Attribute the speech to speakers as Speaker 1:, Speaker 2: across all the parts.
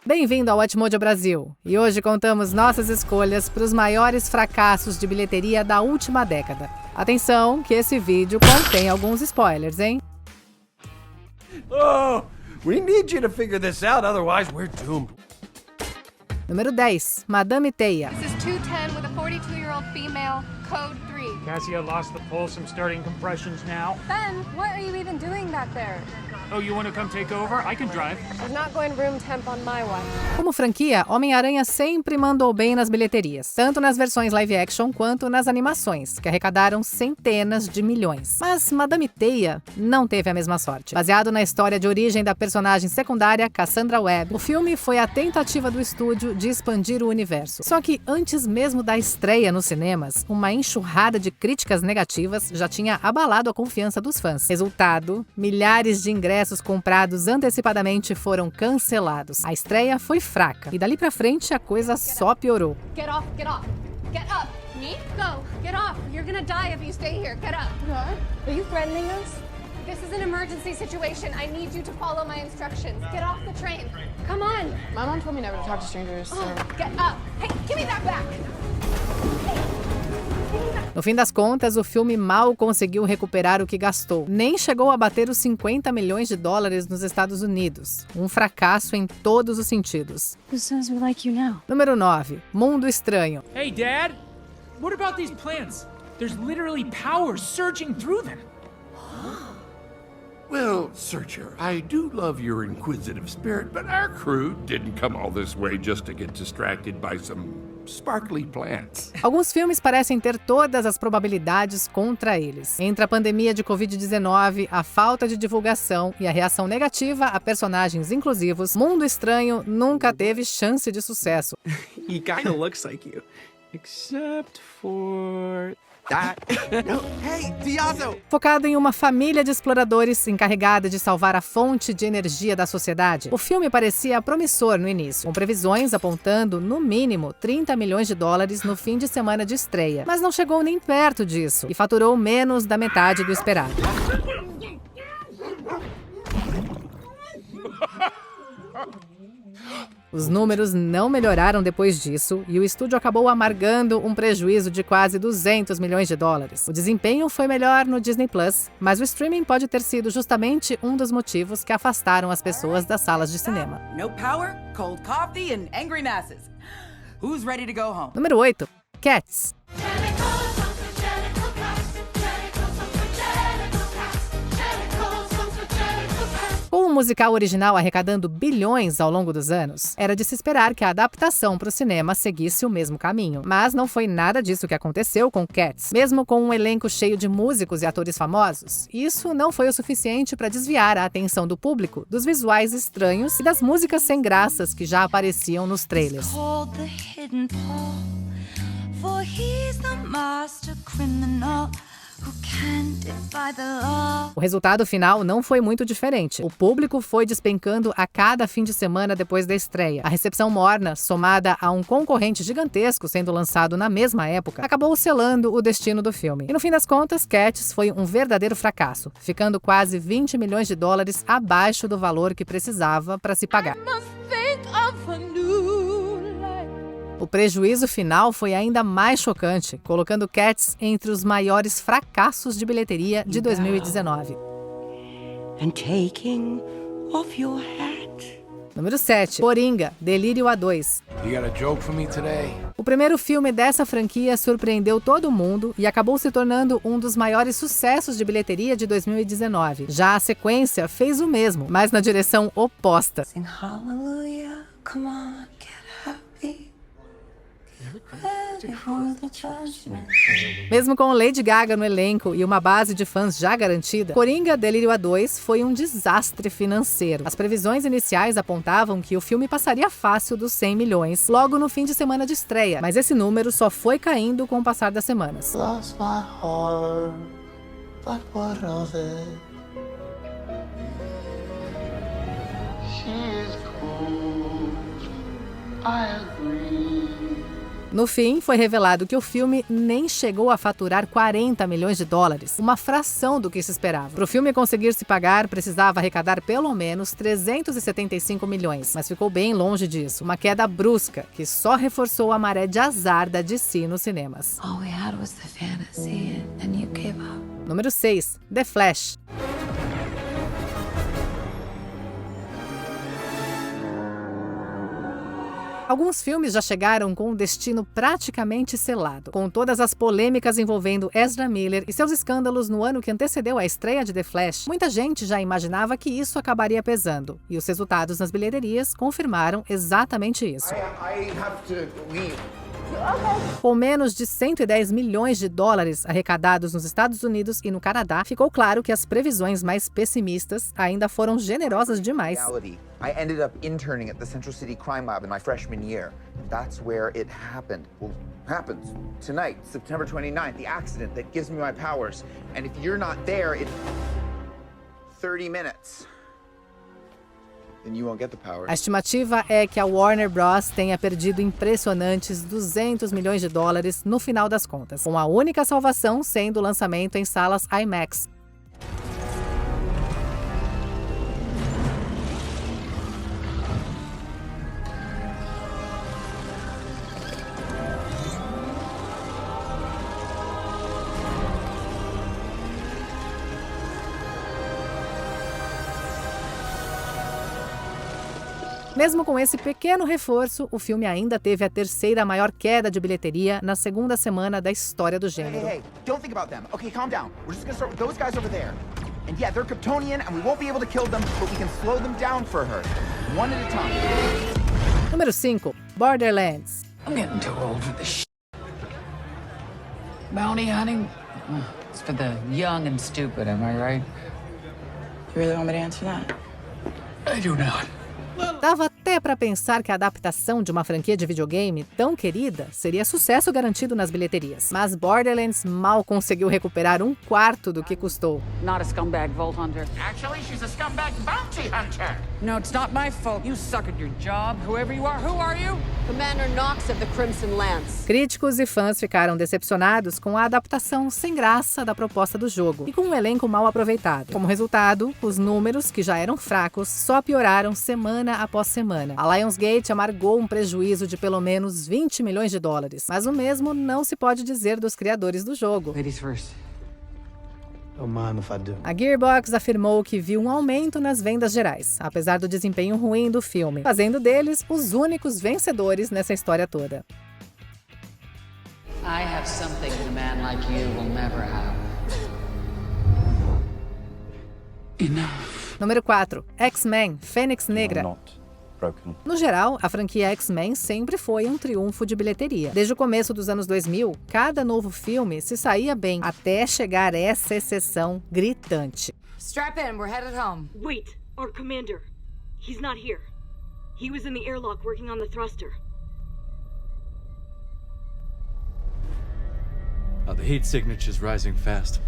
Speaker 1: Bem-vindo ao Watchmojo Brasil, e hoje contamos nossas escolhas para os maiores fracassos de bilheteria da última década. Atenção, que esse vídeo contém alguns spoilers, hein?
Speaker 2: Oh, we need you to figure this out, otherwise we're doomed.
Speaker 1: Número 10, Madame Teia.
Speaker 3: This is 210 with a 42-year-old female, code 3.
Speaker 4: Cassia lost the pulse. I'm starting compressions now.
Speaker 3: Ben, what are you even doing back there?
Speaker 4: Oh, you want to come take over? I can drive.
Speaker 3: She's not going room temp on my watch.
Speaker 1: Como franquia, Homem-Aranha sempre mandou bem nas bilheterias, tanto nas versões live action quanto nas animações, que arrecadaram centenas de milhões. Mas Madame Teia não teve a mesma sorte. Baseado na história de origem da personagem secundária Cassandra Webb, o filme foi a tentativa do estúdio de expandir o universo. Só que antes mesmo da estreia nos cinemas, uma enxurrada de críticas negativas já tinha abalado a confiança dos fãs. Resultado, milhares de ingressos comprados antecipadamente foram cancelados. A estreia foi fraca e dali pra frente a coisa só piorou.
Speaker 3: Get off, get off. Get up. Me? Go. Get off. You're gonna die if you stay here. Get up. What? Are you threatening us? This is an emergency situation. I need you to follow my instructions. Get off the train. Come on.
Speaker 5: My mom told me never to talk to strangers, so...
Speaker 3: Get up. Hey, give me that back.
Speaker 1: No fim das contas, o filme mal conseguiu recuperar o que gastou. Nem chegou a bater os 50 milhões de dólares nos Estados Unidos. Um fracasso em todos os sentidos.
Speaker 5: Who says we like you now?
Speaker 1: Número 9. Mundo Estranho.
Speaker 4: Hey, Dad. What about these plants? There's literally power surging through them.
Speaker 6: Well, Searcher, I do love your inquisitive spirit, but our crew didn't come all this way just to get distracted by some sparkly plants.
Speaker 1: Alguns filmes parecem ter todas as probabilidades contra eles. Entre a pandemia de Covid-19, a falta de divulgação e a reação negativa a personagens inclusivos, Mundo Estranho nunca teve chance de sucesso.
Speaker 2: He kinda looks like you. Except for... that. No, hey, Diazo!
Speaker 1: Focado em uma família de exploradores encarregada de salvar a fonte de energia da sociedade, o filme parecia promissor no início, com previsões apontando, no mínimo, 30 milhões de dólares no fim de semana de estreia. Mas não chegou nem perto disso e faturou menos da metade do esperado. Os números não melhoraram depois disso e o estúdio acabou amargando um prejuízo de quase 200 milhões de dólares. O desempenho foi melhor no Disney Plus, mas o streaming pode ter sido justamente um dos motivos que afastaram as pessoas das salas de cinema.
Speaker 7: No power, cold coffee and angry masses. Who's ready to go home?
Speaker 1: Número 8. Cats. Com o musical original arrecadando bilhões ao longo dos anos, era de se esperar que a adaptação para o cinema seguisse o mesmo caminho. Mas não foi nada disso que aconteceu com Cats. Mesmo com um elenco cheio de músicos e atores famosos, isso não foi o suficiente para desviar a atenção do público dos visuais estranhos e das músicas sem graças que já apareciam nos trailers. O resultado final não foi muito diferente. O público foi despencando a cada fim de semana depois da estreia. A recepção morna, somada a um concorrente gigantesco sendo lançado na mesma época, acabou selando o destino do filme. E no fim das contas, Cats foi um verdadeiro fracasso, ficando quase 20 milhões de dólares abaixo do valor que precisava para se pagar. O prejuízo final foi ainda mais chocante, colocando Cats entre os maiores fracassos de bilheteria de 2019.
Speaker 7: And taking off your hat.
Speaker 1: Número 7. Coringa, Delírio A2.
Speaker 2: You got a joke for me today?
Speaker 1: O primeiro filme dessa franquia surpreendeu todo mundo e acabou se tornando um dos maiores sucessos de bilheteria de 2019. Já a sequência fez o mesmo, mas na direção oposta.
Speaker 7: Sing hallelujah, come on, get happy.
Speaker 1: Mesmo com Lady Gaga no elenco e uma base de fãs já garantida, Coringa Delírio A2 foi um desastre financeiro. As previsões iniciais apontavam que o filme passaria fácil dos 100 milhões logo no fim de semana de estreia, mas esse número só foi caindo com o passar das semanas.
Speaker 8: Lost my heart, but what of it? She is cool, I agree.
Speaker 1: No fim, foi revelado que o filme nem chegou a faturar 40 milhões de dólares, uma fração do que se esperava. Para o filme conseguir se pagar, precisava arrecadar pelo menos 375 milhões, mas ficou bem longe disso. Uma queda brusca que só reforçou a maré de azar da DC nos cinemas.
Speaker 5: All we had was the fantasy, and you gave up.
Speaker 1: Número 6. The Flash. Alguns filmes já chegaram com o destino praticamente selado. Com todas as polêmicas envolvendo Ezra Miller e seus escândalos no ano que antecedeu a estreia de The Flash, muita gente já imaginava que isso acabaria pesando. E os resultados nas bilheterias confirmaram exatamente isso. Com menos de 110 milhões de dólares arrecadados nos Estados Unidos e no Canadá, ficou claro que as previsões mais pessimistas ainda foram generosas demais.
Speaker 9: I ended up interning at the Central City Crime Lab in my freshman year. That's where it happened. Well, happens tonight, September 29th, the accident that gives me my powers. And if you're not there in 30 minutes, then you won't get the powers.
Speaker 1: A estimativa é que a Warner Bros. Tenha perdido impressionantes 200 milhões de dólares no final das contas, com a única salvação sendo o lançamento em salas IMAX. Mesmo com esse pequeno reforço, o filme ainda teve a terceira maior queda de bilheteria na segunda semana da história do gênero.
Speaker 9: Hey, don't think about them. Okay, calm down. We're just gonna start with those guys over there. And yeah, they're Kryptonian and we won't be able to kill them, but we can slow them down for her. One at a time.
Speaker 1: Número 5. Borderlands.
Speaker 7: I'm getting too old for this shit. Bounty hunting? It's for the young and stupid, am I right? You really want me to answer that? I do not.
Speaker 1: Dava até para pensar que a adaptação de uma franquia de videogame tão querida seria sucesso garantido nas bilheterias. Mas Borderlands mal conseguiu recuperar 1/4 do que custou.
Speaker 7: Not a scumbag vault hunter.
Speaker 6: Actually, she's a scumbag bounty hunter.
Speaker 7: No, it's not my fault. You suck at your job, whoever you are. Who are you?
Speaker 10: Commander Knox of the Crimson Lance.
Speaker 1: Críticos e fãs ficaram decepcionados com a adaptação sem graça da proposta do jogo e com um elenco mal aproveitado. Como resultado, os números, que já eram fracos, só pioraram semana após semana. A Lionsgate amargou um prejuízo de pelo menos 20 milhões de dólares, mas o mesmo não se pode dizer dos criadores do jogo.
Speaker 7: Ladies first.
Speaker 2: Don't mind if I do.
Speaker 1: A Gearbox afirmou que viu um aumento nas vendas gerais, apesar do desempenho ruim do filme, fazendo deles os únicos vencedores nessa história toda.
Speaker 7: I have something a man like you will never have. Enough.
Speaker 1: Número 4. X-Men, Fênix Negra. No geral, a franquia X-Men sempre foi um triunfo de bilheteria. Desde o começo dos anos 2000, cada novo filme se saía bem, até chegar essa exceção gritante.
Speaker 10: Strap in, we're headed home.
Speaker 11: Wait, our commander. He's not here. He was in the airlock working on the thruster.
Speaker 12: The heat signature's rising fast.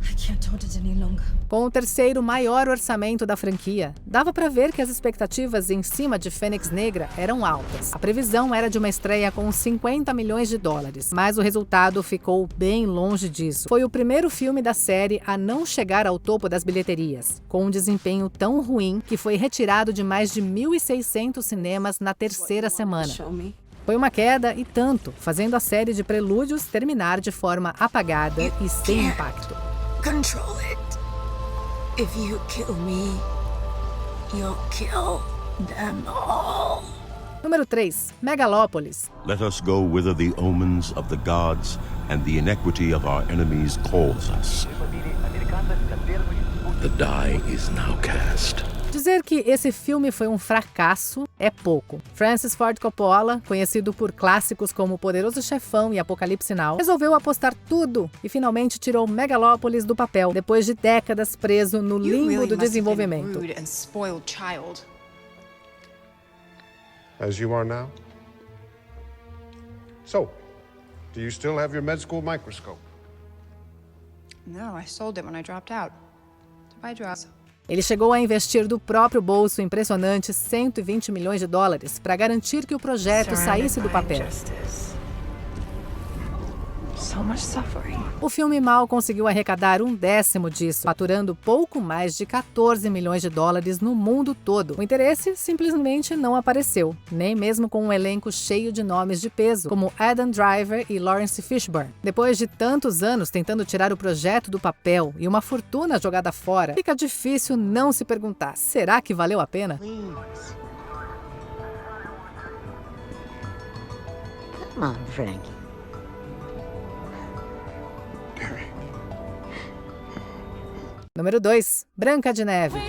Speaker 5: I can't hold it any longer.
Speaker 1: Com o terceiro maior orçamento da franquia, dava para ver que as expectativas em cima de Fênix Negra eram altas. A previsão era de uma estreia com 50 milhões de dólares, mas o resultado ficou bem longe disso. Foi o primeiro filme da série a não chegar ao topo das bilheterias, com um desempenho tão ruim que foi retirado de mais de 1.600 cinemas na terceira semana. Foi uma queda e tanto, fazendo a série de prelúdios terminar de forma apagada e sem impacto.
Speaker 5: Control it. If you kill me, you'll kill them all.
Speaker 1: Número 3. Megalópolis.
Speaker 13: Let us go whither the omens of the gods and the iniquity of our enemies calls us. The die is now cast.
Speaker 1: Dizer que esse filme foi um fracasso é pouco. Francis Ford Coppola, conhecido por clássicos como Poderoso Chefão e Apocalipse Now, resolveu apostar tudo e finalmente tirou Megalópolis do papel, depois de décadas preso no limbo do desenvolvimento.
Speaker 14: As you are now? So, do you still have your med school microscope?
Speaker 5: No, I sold it when I dropped out. To buy drugs.
Speaker 1: Ele chegou a investir do próprio bolso impressionantes 120 milhões de dólares para garantir que o projeto saísse do papel.
Speaker 5: so much suffering.
Speaker 1: O filme mal conseguiu arrecadar 1/10 disso, faturando pouco mais de 14 milhões de dólares no mundo todo. O interesse simplesmente não apareceu, nem mesmo com um elenco cheio de nomes de peso, como Adam Driver e Lawrence Fishburne. Depois de tantos anos tentando tirar o projeto do papel e uma fortuna jogada fora, fica difícil não se perguntar, será que valeu a pena?
Speaker 10: Come on, Frank.
Speaker 1: Número 2. Branca de Neve.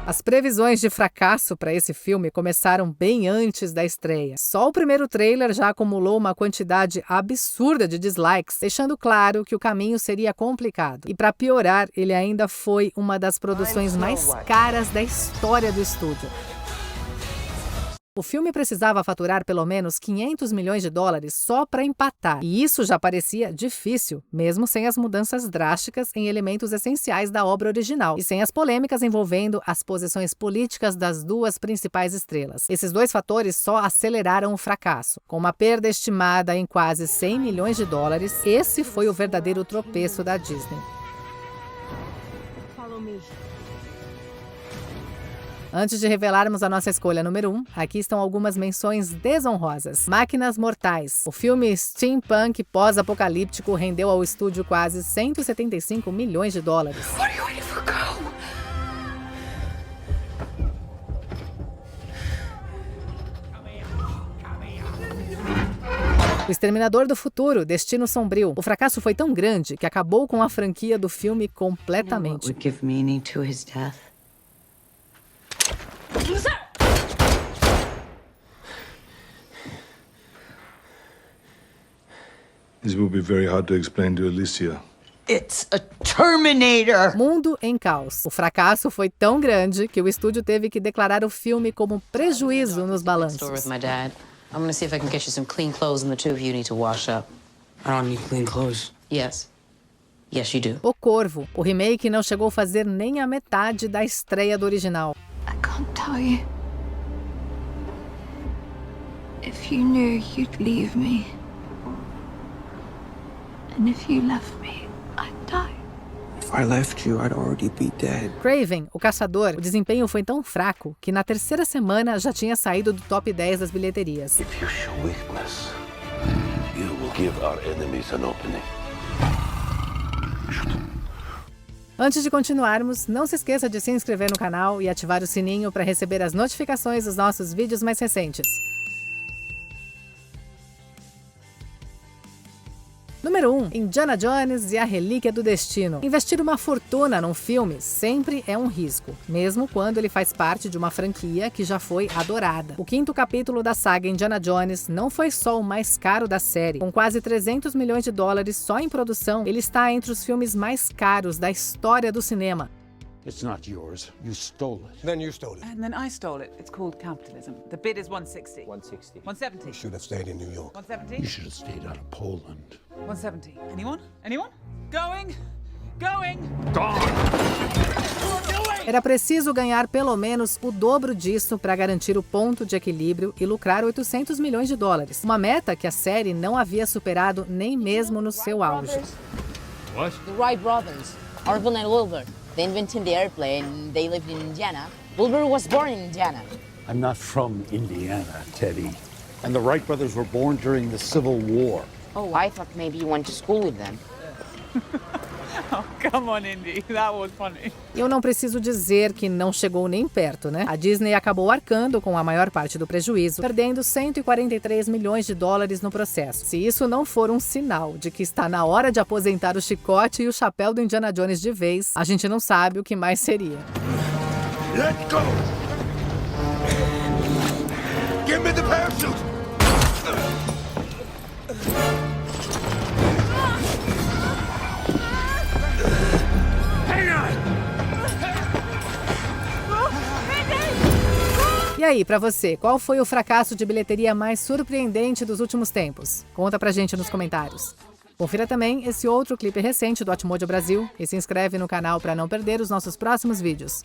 Speaker 1: As previsões de fracasso para esse filme começaram bem antes da estreia. Só o primeiro trailer já acumulou uma quantidade absurda de dislikes, deixando claro que o caminho seria complicado. E para piorar, ele ainda foi uma das produções mais caras da história do estúdio. O filme precisava faturar pelo menos 500 milhões de dólares só para empatar, e isso já parecia difícil, mesmo sem as mudanças drásticas em elementos essenciais da obra original, e sem as polêmicas envolvendo as posições políticas das duas principais estrelas. Esses dois fatores só aceleraram o fracasso. Com uma perda estimada em quase 100 milhões de dólares, esse foi o verdadeiro tropeço da Disney.
Speaker 11: Follow me.
Speaker 1: Antes de revelarmos a nossa escolha número 1, aqui estão algumas menções desonrosas. Máquinas Mortais. O filme steampunk pós-apocalíptico rendeu ao estúdio quase 175 milhões de dólares. O Exterminador do Futuro, Destino Sombrio. O fracasso foi tão grande que acabou com a franquia do filme completamente.
Speaker 7: Would give meaning to his death.
Speaker 15: This will be very hard to explain to Alicia.
Speaker 7: It's a Terminator!
Speaker 1: Mundo em Caos. O fracasso foi tão grande que o estúdio teve que declarar o filme como prejuízo nos balanços.
Speaker 10: I'm gonna see if I can get you some clean clothes and the two of you need to wash up.
Speaker 2: I don't need clean clothes.
Speaker 10: Yes. Yes, you do.
Speaker 1: O Corvo. O remake não chegou a fazer nem a metade da estreia do original.
Speaker 5: I can't tell you. If you knew, you'd leave me. And if you left me, I'd die.
Speaker 2: If I left you, I'd already be dead.
Speaker 1: Kraven, o Caçador. O desempenho foi tão fraco que na terceira semana já tinha saído do top 10 das bilheterias.
Speaker 16: If you show weakness, you will give our enemies an opening.
Speaker 1: Antes de continuarmos, não se esqueça de se inscrever no canal e ativar o sininho para receber as notificações dos nossos vídeos mais recentes. Número 1. Indiana Jones e a Relíquia do Destino. Investir uma fortuna num filme sempre é um risco, mesmo quando ele faz parte de uma franquia que já foi adorada. O 5º capítulo da saga Indiana Jones não foi só o mais caro da série. Com quase 300 milhões de dólares só em produção, ele está entre os filmes mais caros da história do cinema.
Speaker 17: It's not yours. You stole it.
Speaker 18: Then you stole it.
Speaker 19: And then I stole it. It's called capitalism. The bid is 160.
Speaker 17: 160.
Speaker 19: 170.
Speaker 18: You should have stayed in New York.
Speaker 19: 170.
Speaker 17: You should have stayed out of Poland.
Speaker 19: 170. Anyone? Anyone? Going? Going?
Speaker 17: Gone!
Speaker 1: Era preciso ganhar pelo menos o dobro disso para garantir o ponto de equilíbrio e lucrar 800 milhões de dólares. Uma meta que a série não havia superado nem mesmo no seu auge.
Speaker 17: What?
Speaker 10: The Wright brothers, Orville and Wilbur. They invented the airplane. They lived in Indiana. Wilbur was born in Indiana.
Speaker 17: I'm not from Indiana, Teddy. And the Wright brothers were born during the Civil War.
Speaker 10: Oh, I thought maybe you went to school with them.
Speaker 19: Oh, come on, Indy. That was funny.
Speaker 1: Eu não preciso dizer que não chegou nem perto, né? A Disney acabou arcando com a maior parte do prejuízo, perdendo 143 milhões de dólares no processo. Se isso não for um sinal de que está na hora de aposentar o chicote e o chapéu do Indiana Jones de vez, a gente não sabe o que mais seria.
Speaker 16: Let's go! Give me the parachute!
Speaker 1: E aí, pra você, qual foi o fracasso de bilheteria mais surpreendente dos últimos tempos? Conta pra gente nos comentários. Confira também esse outro clipe recente do Atmojo Brasil e se inscreve no canal para não perder os nossos próximos vídeos.